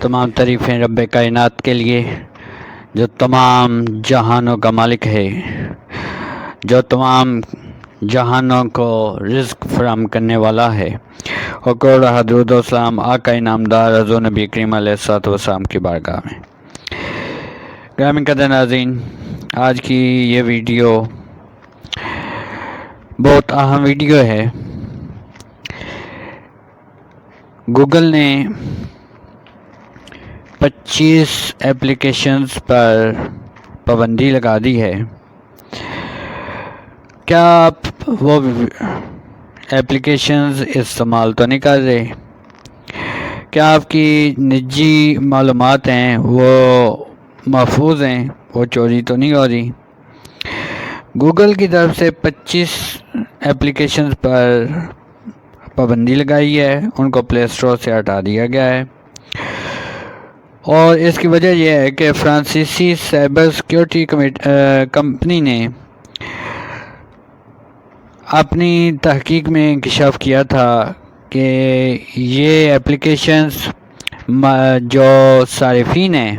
تمام تعریفیں رب کائنات کے لیے جو تمام جہانوں کا مالک ہے، جو تمام جہانوں کو رزق فراہم کرنے والا ہے، اور کروڑ درود و سلام آقا انعامدار حضور نبی کریم علیہ الصلوۃ والسلام کی بارگاہ میں۔ گرامی قدر ناظرین، آج کی یہ ویڈیو بہت اہم ویڈیو ہے۔ گوگل نے 25 ایپلیکیشنز پر پابندی لگا دی ہے۔ کیا آپ وہ ایپلیکیشنز استعمال تو نہیں کر رہے؟ کیا آپ کی نجی معلومات ہیں وہ محفوظ ہیں، وہ چوری تو نہیں ہو رہی؟ گوگل کی طرف سے 25 ایپلیکیشنز پر پابندی لگائی ہے، ان کو پلے اسٹور سے ہٹا دیا گیا ہے، اور اس کی وجہ یہ ہے کہ فرانسیسی سائبر سیکیورٹی کمپنی نے اپنی تحقیق میں انکشاف کیا تھا کہ یہ ایپلیکیشنز جو صارفین ہیں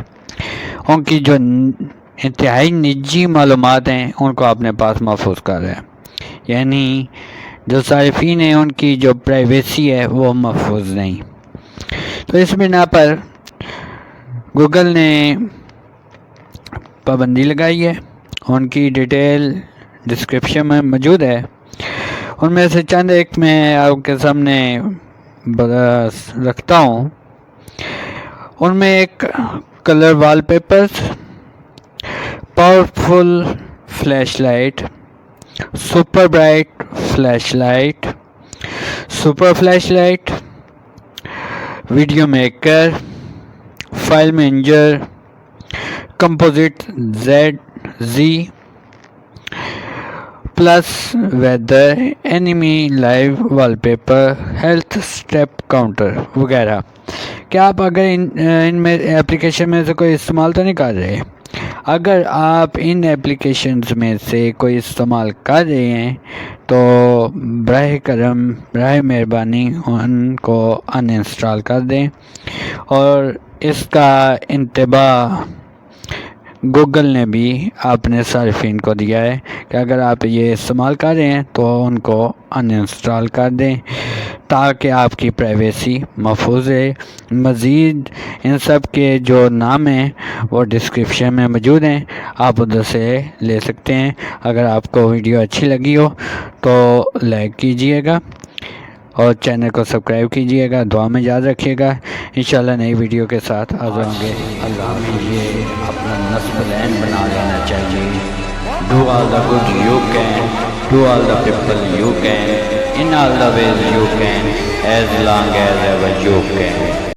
ان کی جو انتہائی نجی معلومات ہیں ان کو اپنے پاس محفوظ کر رہے ہیں، یعنی جو صارفین ہیں ان کی جو پرائیویسی ہے وہ محفوظ نہیں۔ تو اس بنا پر گوگل نے پابندی لگائی ہے، ان کی ڈیٹیل ڈسکرپشن میں موجود ہے۔ ان میں سے چند ایک میں آپ کے سامنے رکھتا ہوں۔ ان میں ایک colour wallpapers, powerful flashlight, super bright flashlight, super flashlight, video maker, file manager, composite Z plus, weather, anime, live wallpaper, health step counter وغیرہ۔ کیا آپ اگر ان میں ایپلیکیشن میں سے کوئی استعمال تو نہیں کر رہے؟ اگر آپ ان ایپلیکیشنز میں سے کوئی استعمال کر رہے ہیں تو براہ کرم، براہ مہربانی ان کو ان انسٹال کر دیں، اور اس کا انتباہ گوگل نے بھی اپنے صارفین کو دیا ہے کہ اگر آپ یہ استعمال کر رہے ہیں تو ان کو ان انسٹال کر دیں تاکہ آپ کی پرائیویسی محفوظ ہے۔ مزید ان سب کے جو نام ہیں وہ ڈسکرپشن میں موجود ہیں، آپ ادھر سے لے سکتے ہیں۔ اگر آپ کو ویڈیو اچھی لگی ہو تو لائک کیجئے گا اور چینل کو سبسکرائب کیجئے گا، دعا میں یاد رکھیے گا۔ انشاءاللہ نئی ویڈیو کے ساتھ حاضر ہوں گے۔ ہمیں یہ اپنا نصب العین بنا لینا چاہیے۔ Do all the good you can, do all the people you can, in all the ways you can, as long as ever you can.